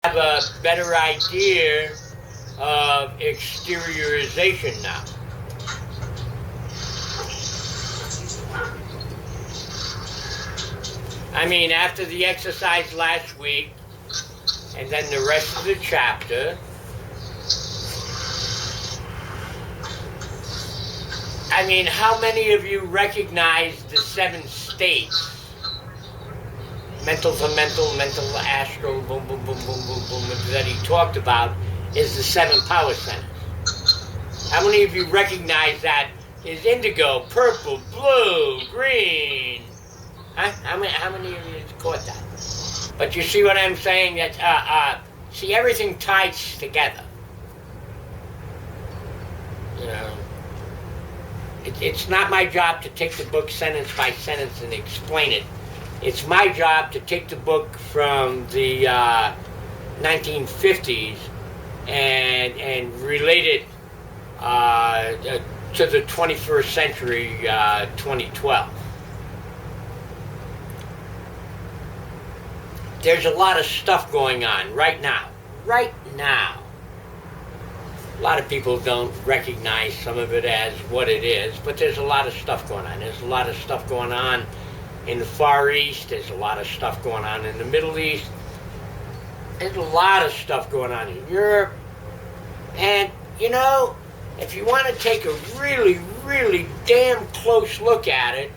have a better idea of exteriorization now. I mean, after the exercise last week, and then the rest of the chapter, I mean, how many of you recognize the 7 states? Mental to mental, mental to astral, boom, boom, boom, boom, boom, boom, that he talked about is the 7 power centers. How many of you recognize that is indigo, purple, blue, green? Huh? How many of you caught that? But you see what I'm saying? That see, everything ties together. You know, it's not my job to take the book sentence by sentence and explain it. It's my job to take the book from the 1950s and relate it to the 21st century, 2012. There's a lot of stuff going on right now. Right now. A lot of people don't recognize some of it as what it is, but there's a lot of stuff going on. There's a lot of stuff going on in the Far East. There's a lot of stuff going on in the Middle East. There's a lot of stuff going on in Europe. And, you know, if you want to take a really, really damn close look at it,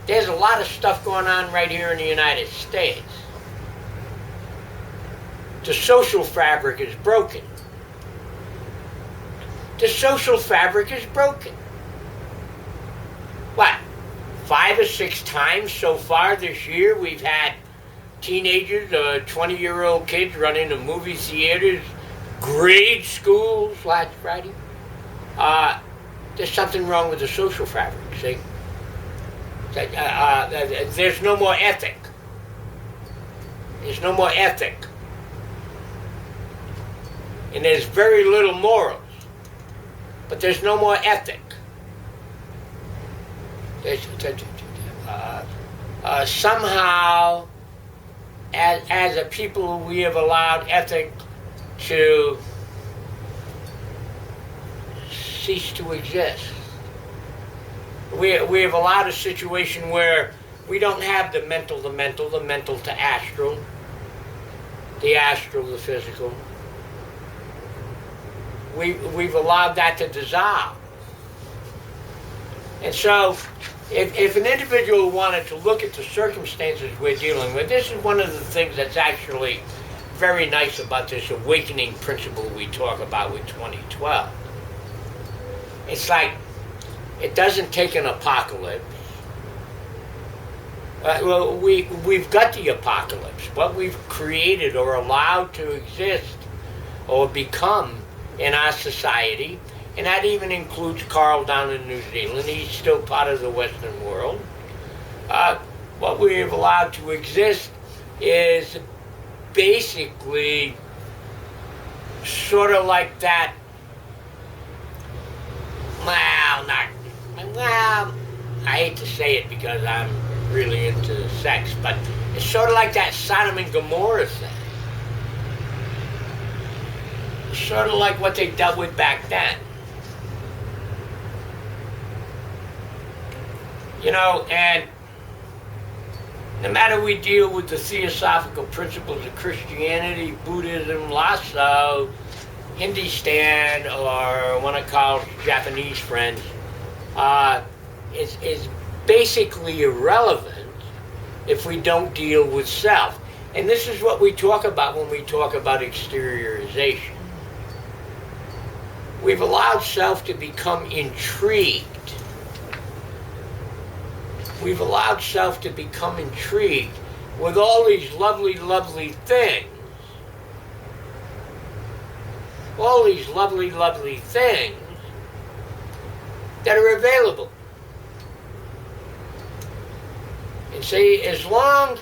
there's a lot of stuff going on right here in the United States. The social fabric is broken. The social fabric is broken. What? 5 or 6 times so far this year we've had teenagers, 20-year-old kids run into movie theaters, grade schools last Friday. There's something wrong with the social fabric, see? There's no more ethic. There's no more ethic. And there's very little morals. But there's no more ethic. Somehow, as a people, we have allowed ethic to cease to exist. We have allowed a situation where we don't have the mental to astral, the astral, the physical. We've allowed that to dissolve. And so, if an individual wanted to look at the circumstances we're dealing with, this is one of the things that's actually very nice about this awakening principle we talk about with 2012. It's like, it doesn't take an apocalypse. We've got the apocalypse. What we've created or allowed to exist or become in our society, and that even includes Carl down in New Zealand. He's still part of the Western world. What we have allowed to exist is basically sort of like that, I hate to say it because I'm really into sex, but it's sort of like that Sodom and Gomorrah thing. Sort of like what they dealt with back then. You know, and no matter we deal with the theosophical principles of Christianity, Buddhism, Lasso, Hindustan, or one of Carl's Japanese friends, is basically irrelevant if we don't deal with self. And this is what we talk about when we talk about exteriorization. We've allowed self to become intrigued. We've allowed self to become intrigued with all these lovely, lovely things. All these lovely, lovely things that are available. And see, as long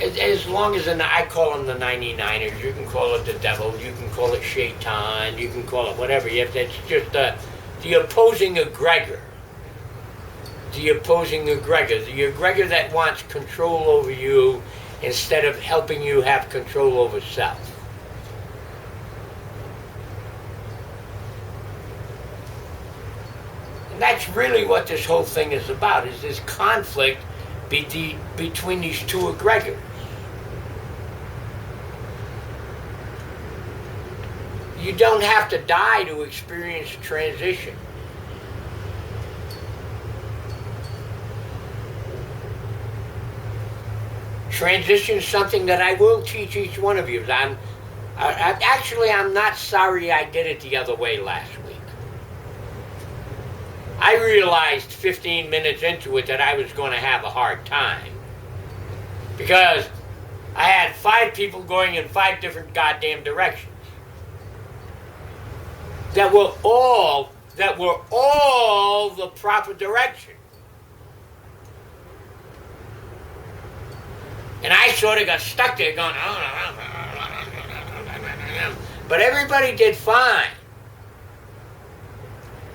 as I call them the 99ers, you can call it the devil, you can call it Shaitan, you can call it whatever. It's just the opposing egregor. The opposing egregor that wants control over you instead of helping you have control over self. And that's really what this whole thing is about, is this conflict between these two egregors. You don't have to die to experience a transition. Transition is something that I will teach each one of you. I'm not sorry I did it the other way last week. I realized 15 minutes into it that I was going to have a hard time, because I had 5 people going in 5 different goddamn directions that were all the proper direction. And I sort of got stuck there going, but everybody did fine.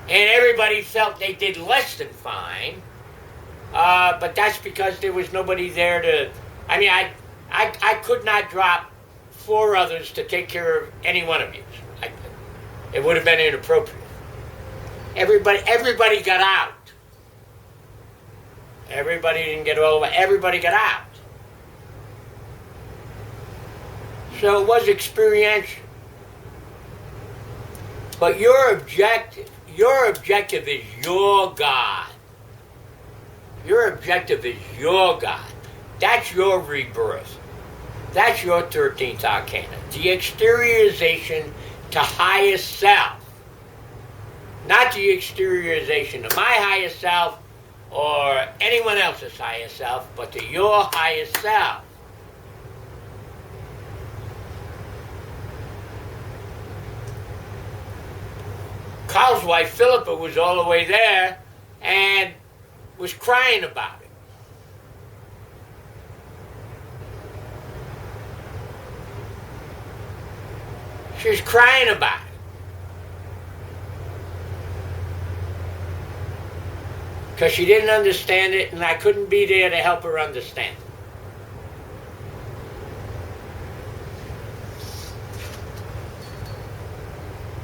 And everybody felt they did less than fine. But that's because there was nobody there to, I could not drop 4 others to take care of any one of you. It would have been inappropriate. Everybody got out. Everybody didn't get over, everybody got out. So it was experiential. But your objective is your God. Your objective is your God. That's your rebirth. That's your 13th arcana. The exteriorization to highest self. Not the exteriorization to my highest self or anyone else's highest self, but to your highest self. Carl's wife, Philippa, was all the way there and was crying about it. She was crying about it. Because she didn't understand it, and I couldn't be there to help her understand it.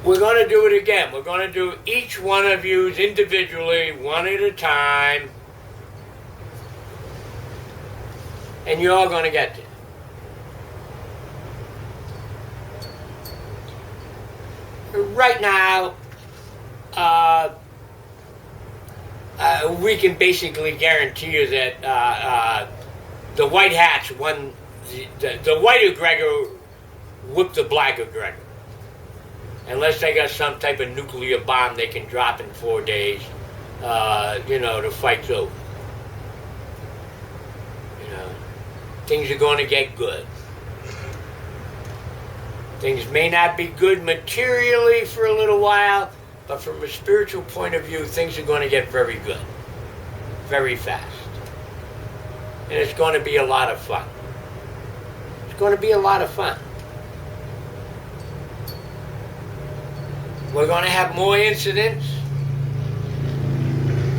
We're going to do it again. We're going to do each one of you individually, one at a time. And you're all going to get there. Right now, we can basically guarantee you that the white hats won, the white egregor whooped the black egregor. Unless they got some type of nuclear bomb they can drop in 4 days, the fight's over. Things are going to get good. Things may not be good materially for a little while, but from a spiritual point of view, things are going to get very good, very fast. And it's going to be a lot of fun. It's going to be a lot of fun. We're going to have more incidents.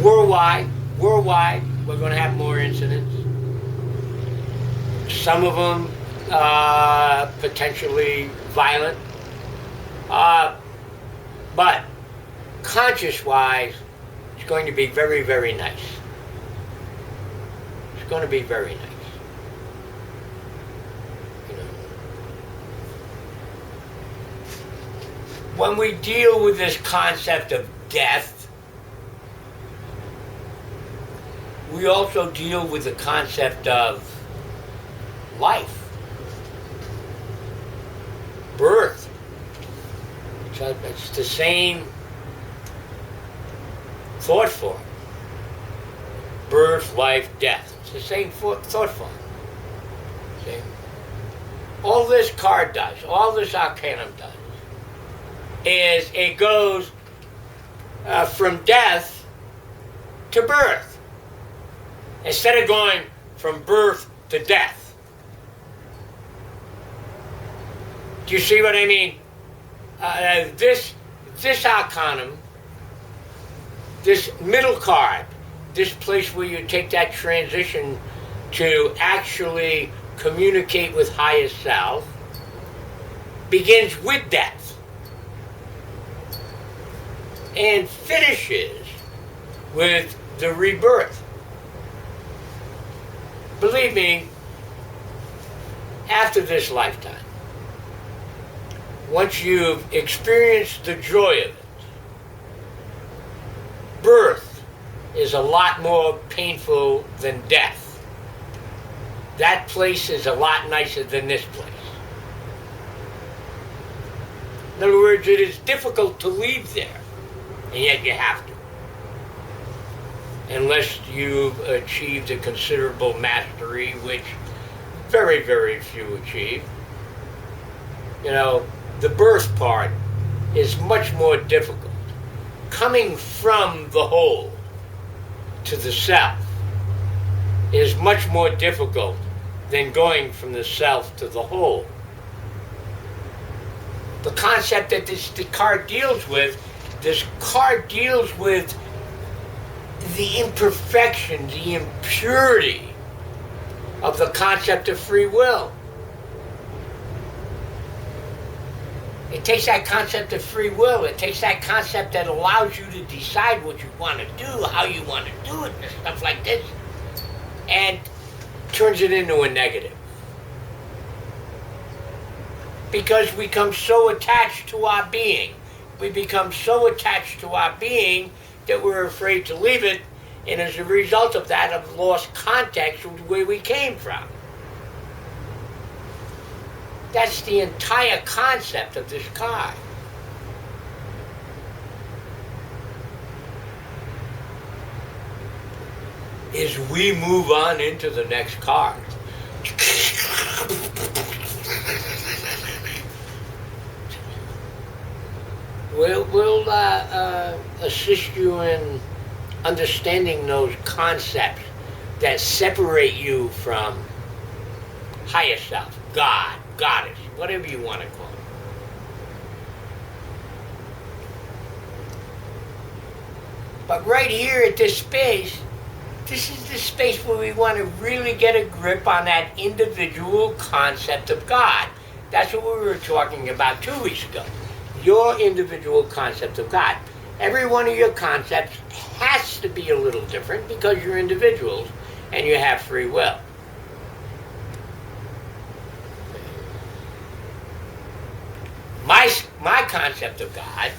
Worldwide, we're going to have more incidents. Some of them potentially violent. But conscious-wise, it's going to be very, very nice. It's going to be very nice. When we deal with this concept of death, we also deal with the concept of life, birth. So it's the same thought form. Birth, life, death. It's the same thought form. See? All this card does, all this arcanum does, is it goes from death to birth, instead of going from birth to death. Do you see what I mean? This arcanum, this middle card, this place where you take that transition to actually communicate with higher self begins with death and finishes with the rebirth. Believe me, after this lifetime, once you've experienced the joy of it, birth is a lot more painful than death. That place is a lot nicer than this place. In other words, it is difficult to leave there, and yet you have to. Unless you've achieved a considerable mastery, which very, very few achieve. You know, the birth part is much more difficult. Coming from the whole to the self is much more difficult than going from the self to the whole. The concept that this card deals with the imperfection, the impurity of the concept of free will. It takes that concept of free will, it takes that concept that allows you to decide what you want to do, how you want to do it, and stuff like this, and turns it into a negative. Because we become so attached to our being. We become so attached to our being that we're afraid to leave it, and as a result of that, have lost context with where we came from. That's the entire concept of this card. As we move on into the next card, we'll assist you in understanding those concepts that separate you from higher self, God, Goddess, whatever you want to call it. But right here at this space, this is the space where we want to really get a grip on that individual concept of God. That's what we were talking about 2 weeks ago. Your individual concept of God. Every one of your concepts has to be a little different because you're individuals and you have free will. My concept of God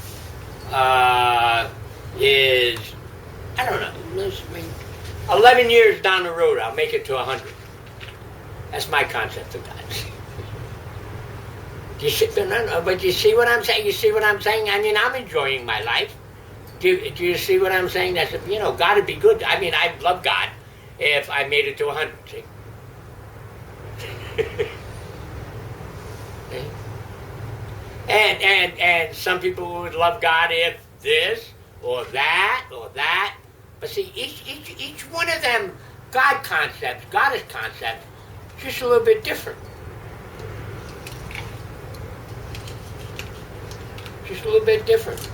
is, I don't know, 11 years down the road, I'll make it to 100. That's my concept of God. But you see what I'm saying? You see what I'm saying? I mean, I'm enjoying my life. Do you see what I'm saying? That's, God would be good. I mean, I'd love God if I made it to 100, see? And some people would love God if this or that or that. But see, each one of them God concepts, Goddess concepts, just a little bit different. Just a little bit different.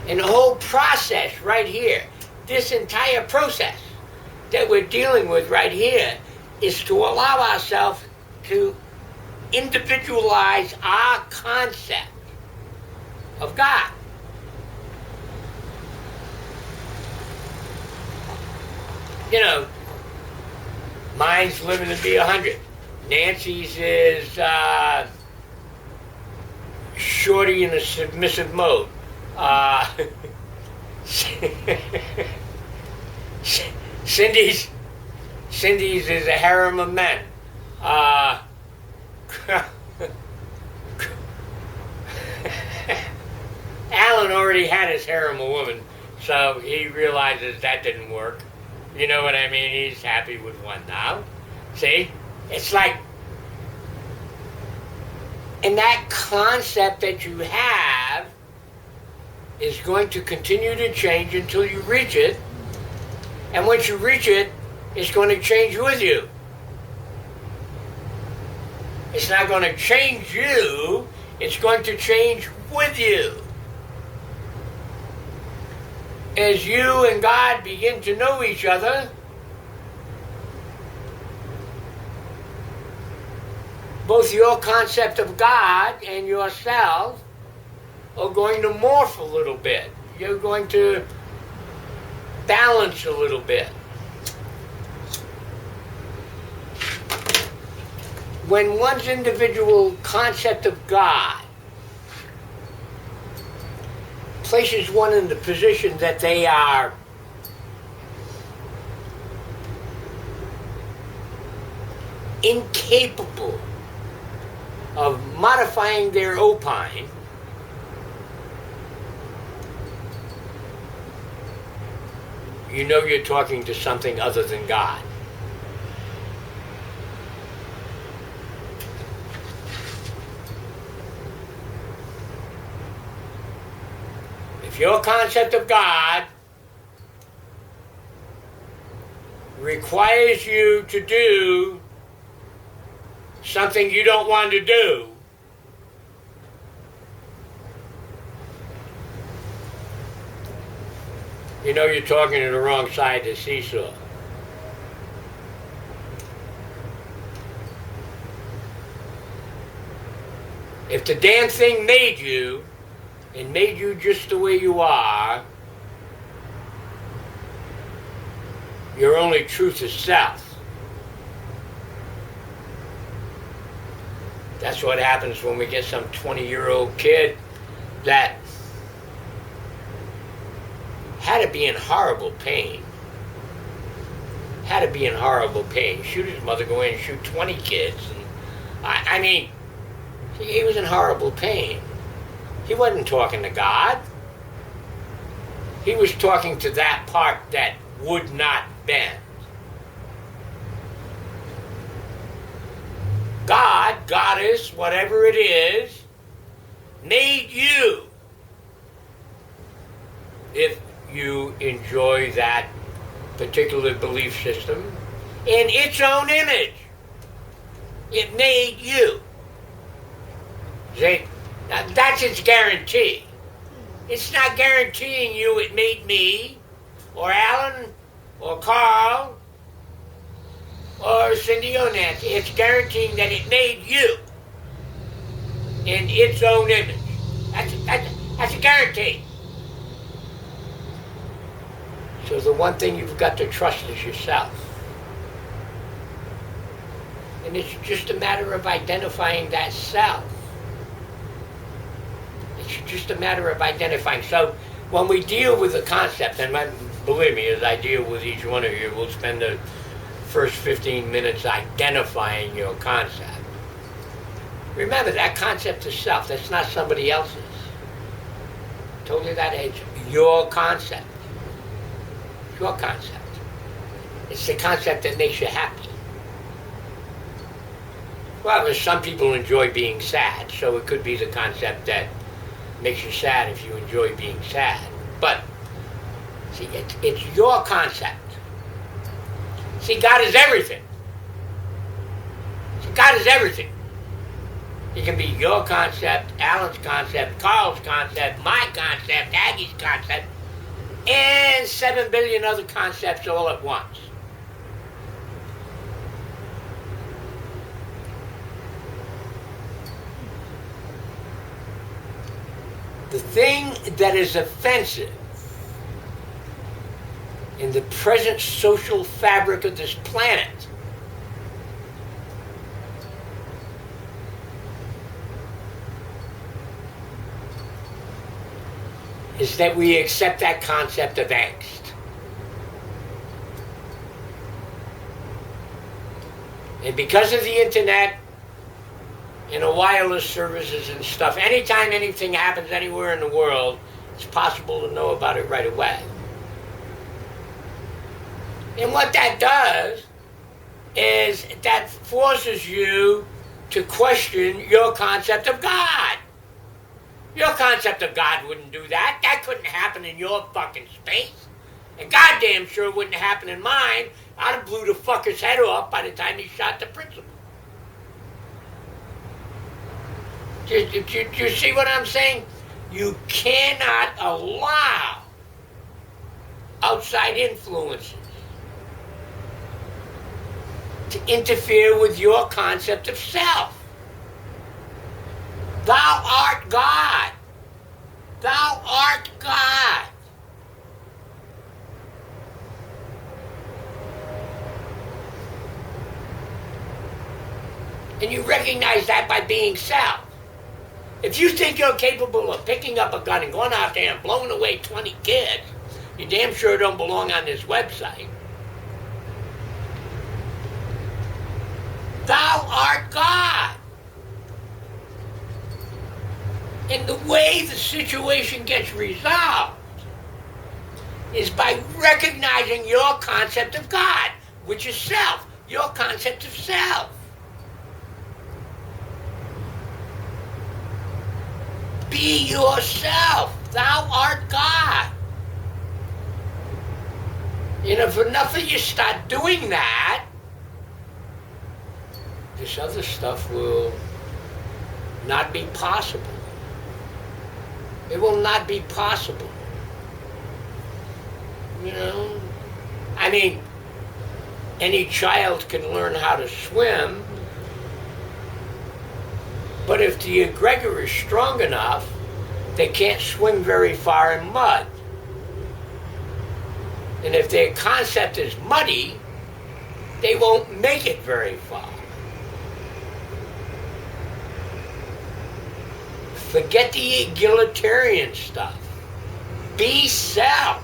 And the whole process right here, this entire process that we're dealing with right here is to allow ourselves to individualize our concept of God. Mine's living to be 100. Nancy's is shorty in a submissive mode. Cindy's is a harem of men. Alan already had his harem of women, so he realizes that didn't work. You know what I mean? He's happy with one now. See? It's like, and that concept that you have is going to continue to change until you reach it. And once you reach it, it's going to change with you. It's not going to change you, it's going to change with you. As you and God begin to know each other, both your concept of God and yourself are going to morph a little bit. You're going to balance a little bit. When one's individual concept of God places one in the position that they are incapable of modifying their opine, you know you're talking to something other than God. If your concept of God requires you to do something you don't want to do, you know you're talking to the wrong side of the seesaw. If the damn thing made you, and made you just the way you are, your only truth is self. That's what happens when we get some 20-year-old kid that had to be in horrible pain. Had to be in horrible pain. Shoot his mother, go in and shoot 20 kids. And I mean, he was in horrible pain. He wasn't talking to God. He was talking to that part that would not bend. God, goddess, whatever it is, made you if you enjoy that particular belief system in its own image. It made you. See? Now, that's its guarantee. It's not guaranteeing you it made me, or Alan, or Carl, or Cindy or Nancy. It's guaranteeing that it made you in its own image. That's a guarantee. So the one thing you've got to trust is yourself. And it's just a matter of identifying that self. It's just a matter of identifying. So when we deal with the concept, and believe me, as I deal with each one of you, we'll spend the first 15 minutes identifying your concept. Remember, that concept is self. That's not somebody else's. I told you that it's your concept. Your concept. It's the concept that makes you happy. Well, there's some people enjoy being sad, so it could be the concept that makes you sad if you enjoy being sad. But, see, it's your concept. See, God is everything. See, God is everything. It can be your concept, Alan's concept, Carl's concept, my concept, Aggie's concept, and 7 billion other concepts all at once. The thing that is offensive in the present social fabric of this planet is that we accept that concept of angst. And because of the internet and the wireless services and stuff, anytime anything happens anywhere in the world, it's possible to know about it right away. And what that does is that forces you to question your concept of God. Your concept of God wouldn't do that. That couldn't happen in your fucking space. And goddamn sure wouldn't happen in mine. I'd have blew the fucker's head off by the time he shot the principal. Do you see what I'm saying? You cannot allow outside influences to interfere with your concept of self. Thou art God. Thou art God. And you recognize that by being self. If you think you're capable of picking up a gun and going out there and blowing away 20 kids, you damn sure don't belong on this website. Thou art God. And the way the situation gets resolved is by recognizing your concept of God, which is self, your concept of self. Be yourself. Thou art God. And if enough of you start doing that, this other stuff will not be possible. It will not be possible. You know? I mean, any child can learn how to swim, but if the egregor is strong enough, they can't swim very far in mud. And if their concept is muddy, they won't make it very far. Forget the egalitarian stuff. Be self.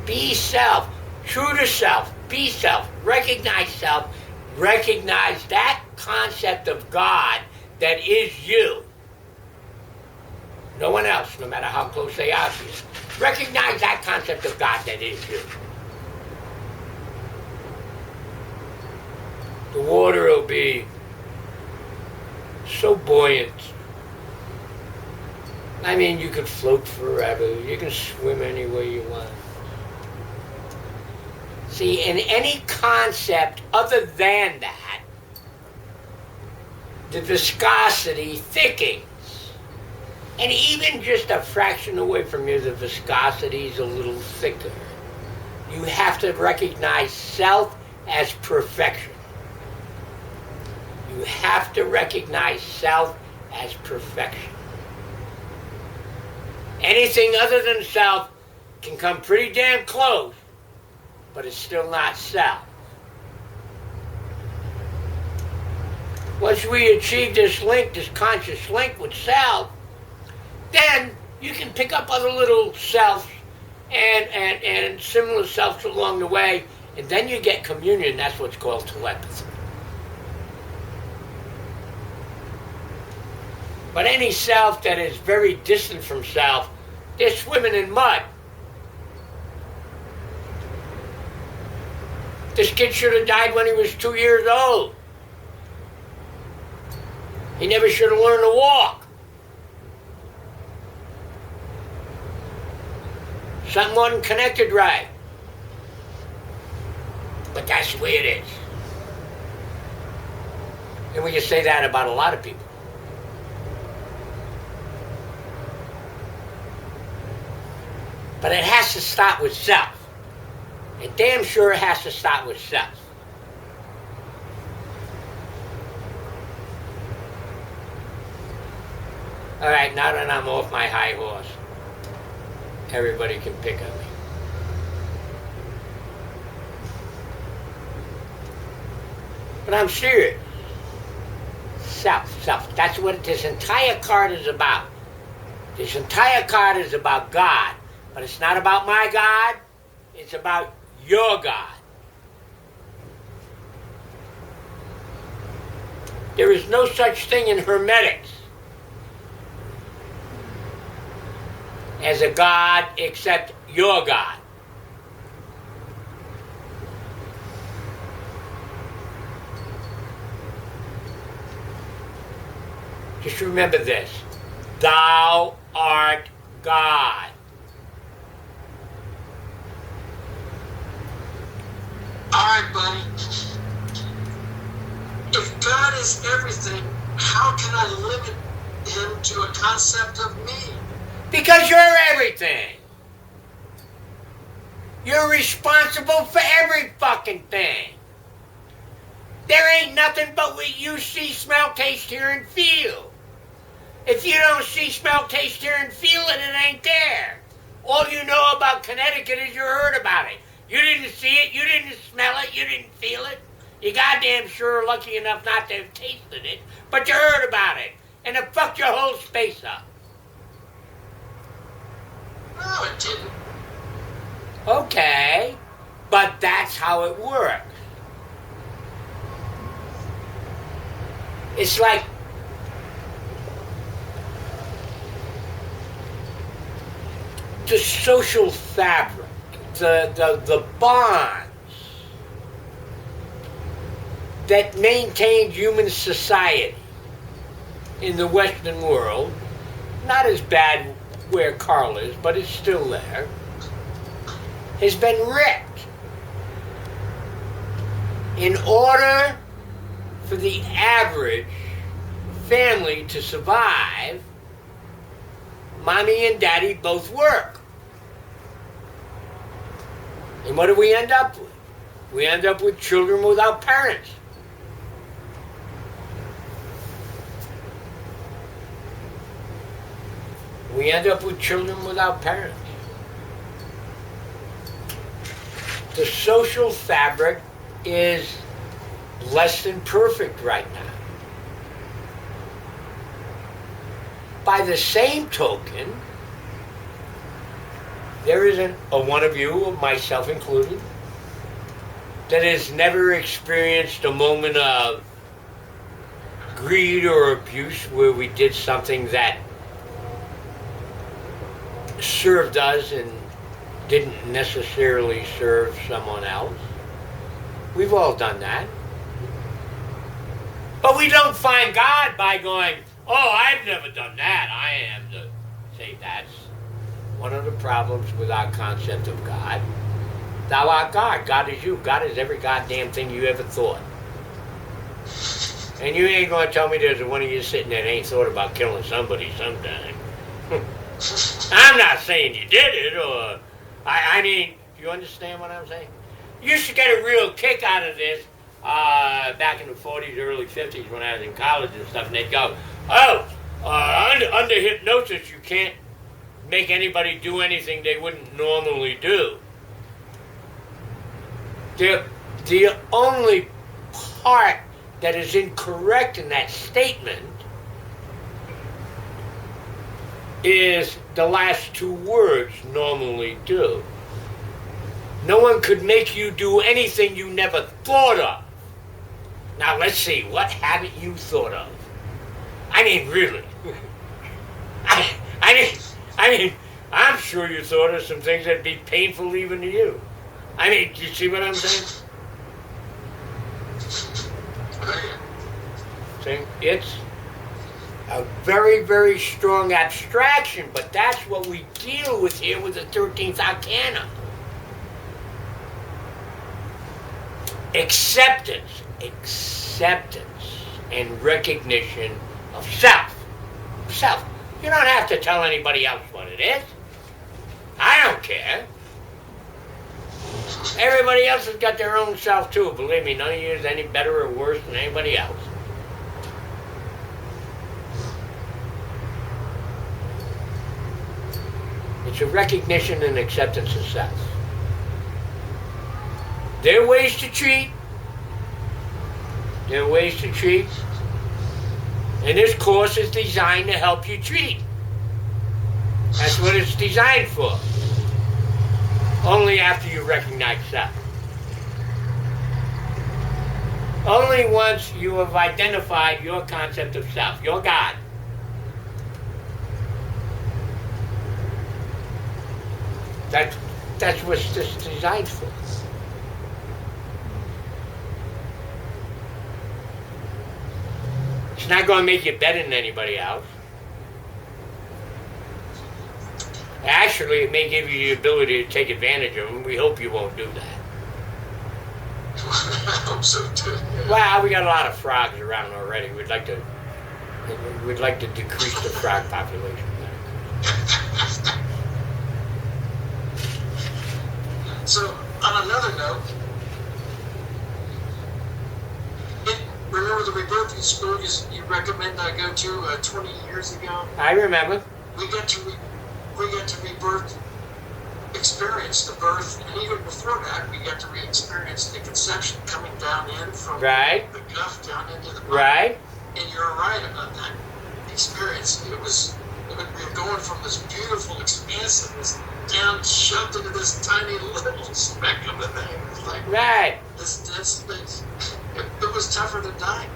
Be self. True to self. Be self. Recognize self. Recognize that concept of God that is you. No one else, no matter how close they are to you. Recognize that concept of God that is you. The water will be so buoyant. I mean, you could float forever. You can swim any way you want. See, in any concept other than that, the viscosity thickens. And even just a fraction away from you, the viscosity is a little thicker. You have to recognize self as perfection. You have to recognize self as perfection. Anything other than self can come pretty damn close, but it's still not self. Once we achieve this link, this conscious link with self, then you can pick up other little selves and similar selves along the way, and then you get communion. That's what's called telepathy. But any self that is very distant from self, they're swimming in mud. This kid should have died when he was 2 years old. He never should have learned to walk. Something wasn't connected right. But that's the way it is. And we can say that about a lot of people. But it has to start with self. And damn sure it has to start with self. All right, now that I'm off my high horse, everybody can pick on me. But I'm serious. Self. That's what this entire card is about. This entire card is about God. But it's not about my God. It's about your God. There is no such thing in hermetics as a God except your God. Just remember this. Thou art God. All right, buddy. If God is everything, how can I limit him to a concept of me? Because you're everything. You're responsible for every fucking thing. There ain't nothing but what you see, smell, taste, hear, and feel. If you don't see, smell, taste, hear, and feel it, it ain't there. All you know about Connecticut is you heard about it. You didn't see it, you didn't smell it, you didn't feel it. You goddamn sure are lucky enough not to have tasted it, but you heard about it, and it fucked your whole space up. No, it didn't. Okay, but that's how it works. It's like the social fabric, the bonds that maintain human society in the Western world, not as bad where Carl is, but it's still there, has been ripped. In order for the average family to survive, mommy and daddy both work. And what do we end up with? We end up with children without parents. We end up with children without parents. The social fabric is less than perfect right now. By the same token, there isn't a one of you, myself included, that has never experienced a moment of greed or abuse where we did something that served us and didn't necessarily serve someone else. We've all done that. But we don't find God by going, oh, I've never done that. I am the... Say, that's one of the problems with our concept of God. Thou art God. God is you. God is every goddamn thing you ever thought. And you ain't going to tell me there's one of you sitting there that ain't thought about killing somebody sometime. I'm not saying you did it, or... I mean, do you understand what I'm saying? You used to get a real kick out of this back in the 40s, early 50s when I was in college and stuff, and they'd go, oh, under hypnosis you can't make anybody do anything they wouldn't normally do. The only part that is incorrect in that statement is the last two words, normally do. No one could make you do anything you never thought of. Now let's see, what haven't you thought of? I mean, really. I mean, I'm sure you thought of some things that'd be painful even to you. I mean, do you see what I'm saying? See, it's a very, very strong abstraction, but that's what we deal with here with the 13th Arcana. Acceptance and recognition of self. Self. You don't have to tell anybody else what it is. I don't care. Everybody else has got their own self too. Believe me, none of you is any better or worse than anybody else. It's a recognition and acceptance of self. There are ways to treat. There are ways to treat. And this course is designed to help you treat. That's what it's designed for. Only after you recognize self. Only once you have identified your concept of self, your God. That's what it's designed for. It's not going to make you better than anybody else. Actually, it may give you the ability to take advantage of them. We hope you won't do that. I hope so too. Well, we got a lot of frogs around already. We'd like to decrease the frog population. So, on another note, remember remember the rebirthing school you recommend I go to 20 years ago? I remember. We get to rebirth, experience the birth, and even before that, we get to re-experience the conception coming down in from Right. the guff down into the body. Right. And you're right about that experience. We were going from this beautiful expansiveness down, shoved into this tiny little speck of a thing. It's like, Right. it was tougher than dying.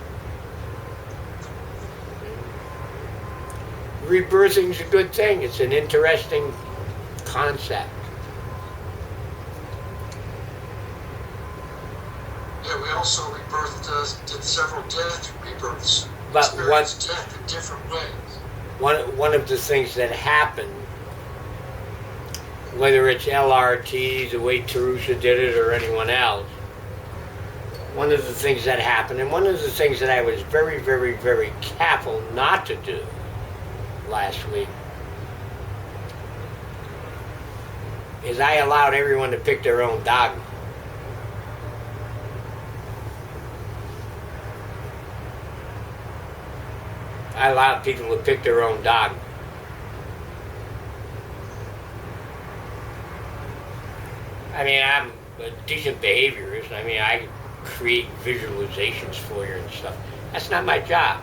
Rebirthing's a good thing. It's an interesting concept. Yeah, we also did several death rebirths. But Experienced death in different ways. One of the things that happened, whether it's LRT, the way Teresa did it, or anyone else, one of the things that happened, and one of the things that I was very, very, very careful not to do last week, is I allowed everyone to pick their own dogma. I allowed people to pick their own dogma. I mean, I'm a decent behaviorist. I mean, I create visualizations for you and stuff. That's not my job.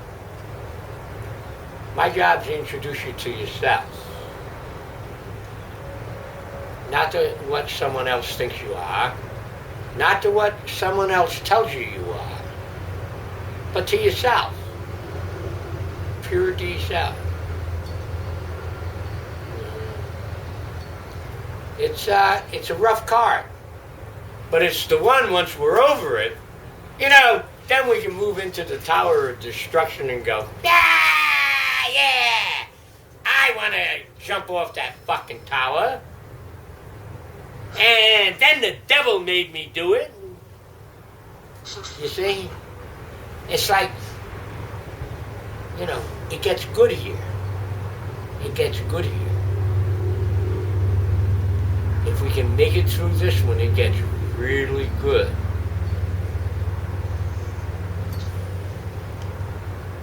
My job is to introduce you to yourself. Not to what someone else thinks you are. Not to what someone else tells you you are. But to yourself. Pure to yourself. It's a rough card. But it's the one, once we're over it, then we can move into the Tower of Destruction and go, yeah, I want to jump off that fucking tower. And then the devil made me do it. You see? It's like, it gets good here. It gets good here. If we can make it through this one, it gets really good.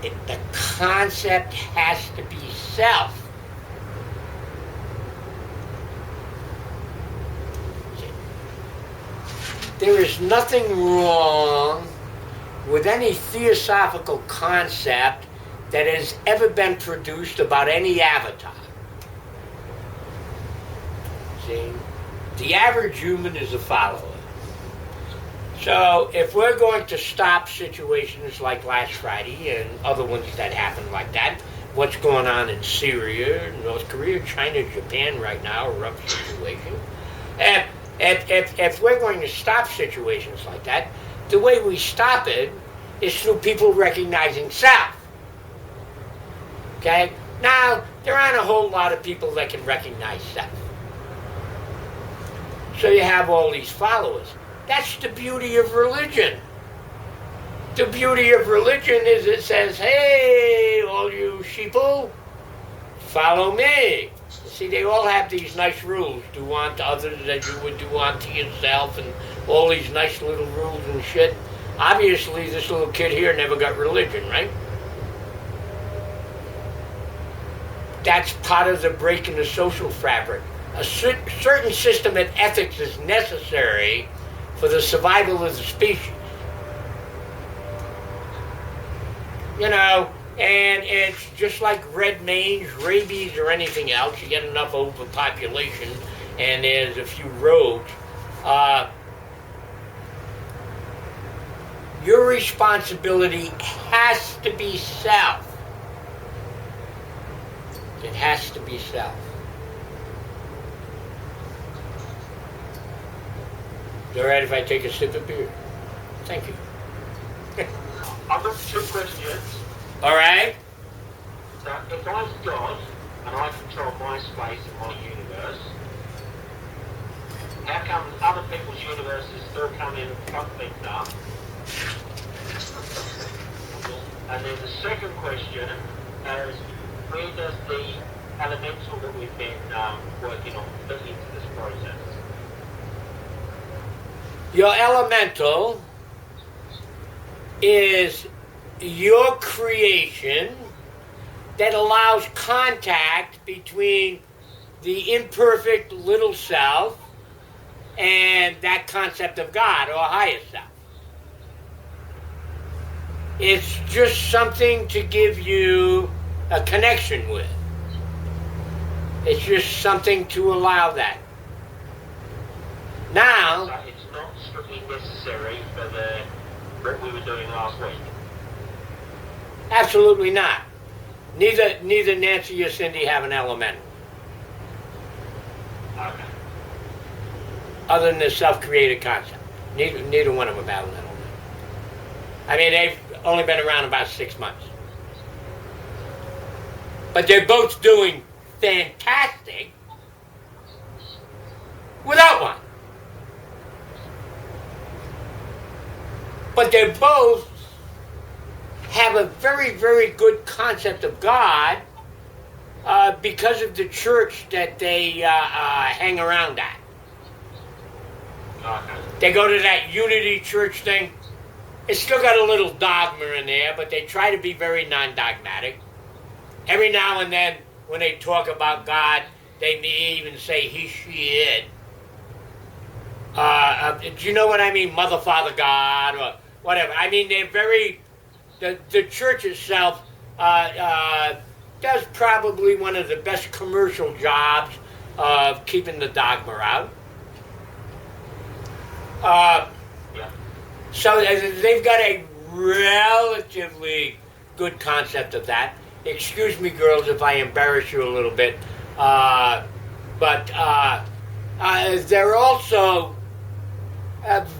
The concept has to be self. There is nothing wrong with any theosophical concept that has ever been produced about any avatar. See? The average human is a follower. So if we're going to stop situations like last Friday and other ones that happened like that, what's going on in Syria, North Korea, China, Japan right now, a rough situation. If we're going to stop situations like that, the way we stop it is through people recognizing self. Okay? Now, there aren't a whole lot of people that can recognize self. So you have all these followers. That's the beauty of religion. The beauty of religion is it says, hey, all you sheeple, follow me. See, they all have these nice rules. Do unto others as you would do unto yourself, and all these nice little rules and shit. Obviously, this little kid here never got religion, right? That's part of the break in the social fabric. A certain system of ethics is necessary for the survival of the species. And it's just like red mange, rabies, or anything else. You get enough overpopulation, and there's a few rogues. Your responsibility has to be self. It has to be self. Is it all right if I take a sip of beer? Thank you. I've got two questions. All right. So, if I'm God and I control my space and my universe, how come other people's universes still come in and fuck things up? And then the second question is, where does the elemental that we've been working on fit into this process? Your elemental is your creation that allows contact between the imperfect little self and that concept of God or higher self. It's just something to give you a connection with. It's just something to allow that. Now, So it's not strictly necessary for what we were doing last week. Absolutely not. Neither Nancy or Cindy have an elemental, Okay. other than the self-created concept. Neither one of them have an elemental. I mean, they've only been around about 6 months. But they're both doing fantastic without one. But they both have a very, very good concept of God because of the church that they hang around at. Okay. They go to that Unity Church thing. It's still got a little dogma in there, but they try to be very non-dogmatic. Every now and then, when they talk about God, they may even say he, she, it. Do you know what I mean? Mother, Father, God, or whatever. I mean, they're very... The church itself does probably one of the best commercial jobs of keeping the dogma out. Yeah. So they've got a relatively good concept of that. Excuse me, girls, if I embarrass you a little bit. But they're also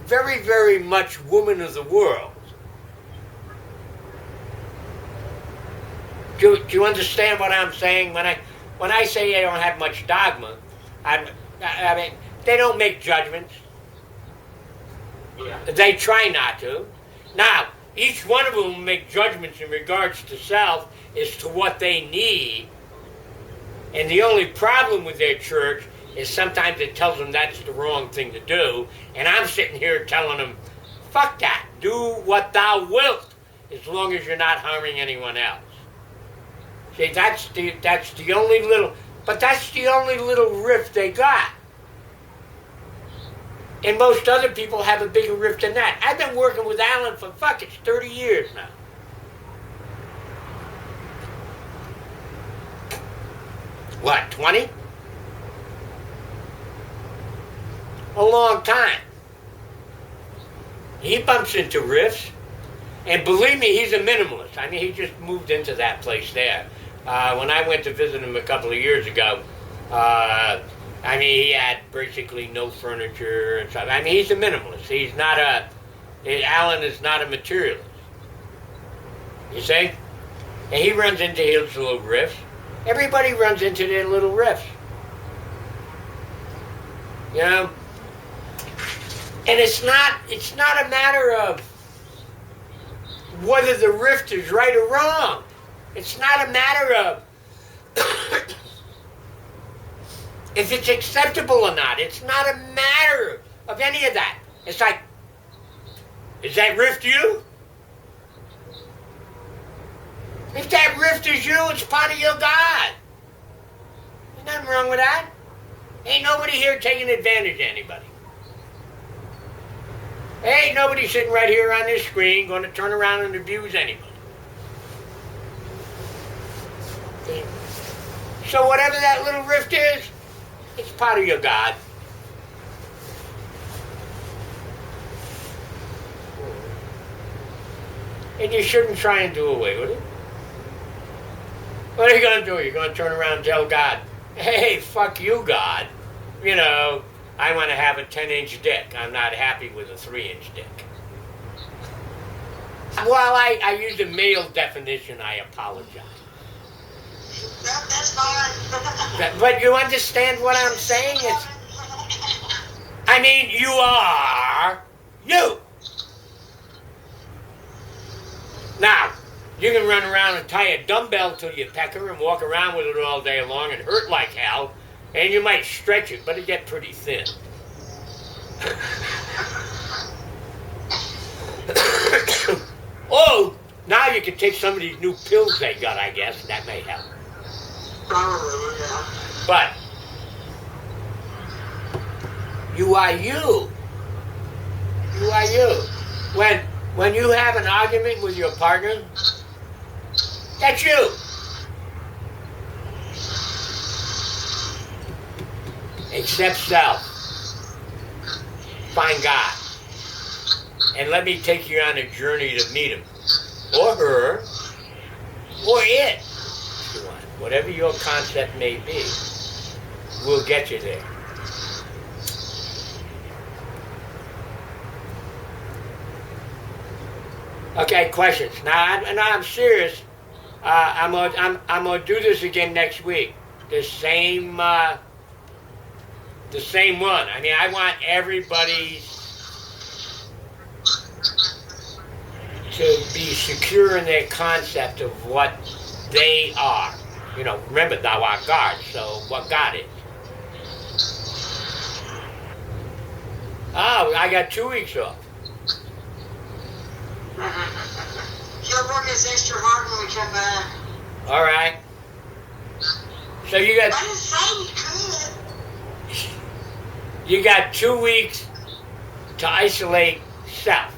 very, very much woman of the world. Do you understand what I'm saying? When I say they don't have much dogma, I mean, they don't make judgments. Yeah. They try not to. Now, each one of them will make judgments in regards to self as to what they need. And the only problem with their church is sometimes it tells them that's the wrong thing to do. And I'm sitting here telling them, fuck that. Do what thou wilt, as long as you're not harming anyone else. See, that's the only little rift they got. And most other people have a bigger rift than that. I've been working with Alan for it's 30 years now. What, 20? A long time. He bumps into rifts. And believe me, he's a minimalist. I mean, he just moved into that place there. When I went to visit him a couple of years ago, I mean, he had basically no furniture and stuff. I mean, he's a minimalist. He's not Alan is not a materialist. You see? And he runs into his little rifts. Everybody runs into their little rifts. You know? And it's not a matter of whether the rift is right or wrong. It's not a matter of if it's acceptable or not. It's not a matter of any of that. It's like, is that rift you? If that rift is you, it's part of your God. There's nothing wrong with that. Ain't nobody here taking advantage of anybody. Ain't nobody sitting right here on this screen going to turn around and abuse anybody. So whatever that little rift is, it's part of your God. And you shouldn't try and do away with it. What are you going to do? You're going to turn around and tell God, hey, fuck you, God. You know, I want to have a 10-inch dick. I'm not happy with a 3-inch dick. While I use a male definition, I apologize. That's fine. But you understand what I'm saying? I mean, you are you. Now, you can run around and tie a dumbbell to your pecker and walk around with it all day long and hurt like hell, and you might stretch it, but it'll get pretty thin. Oh, now you you could take some of these new pills they got, I guess, and that may help. Probably, yeah. But you are you. You are you. When you have an argument with your partner, that's you. Accept self. Find God. And let me take you on a journey to meet him. Or her. Or it. If you want. Whatever your concept may be, we'll get you there. Okay, questions. Now I'm serious. I'm gonna do this again next week. The same one. I mean, I want everybody to be secure in their concept of what they are. You know, remember, thou art God. So what God is. Oh, I got 2 weeks off. You'll work us extra hard when we come back. All right. So you got. I didn't say you could. You got 2 weeks to isolate self.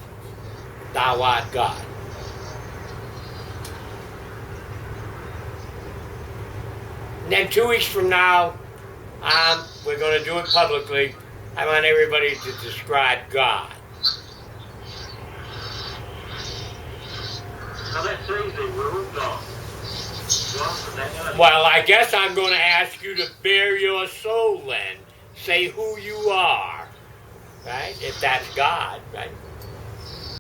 Thou art God. And then 2 weeks from now, we're going to do it publicly. I want everybody to describe God. Now that's easy, we're all gone. Well, I guess I'm going to ask you to bare your soul then. Say who you are, right? If that's God, right?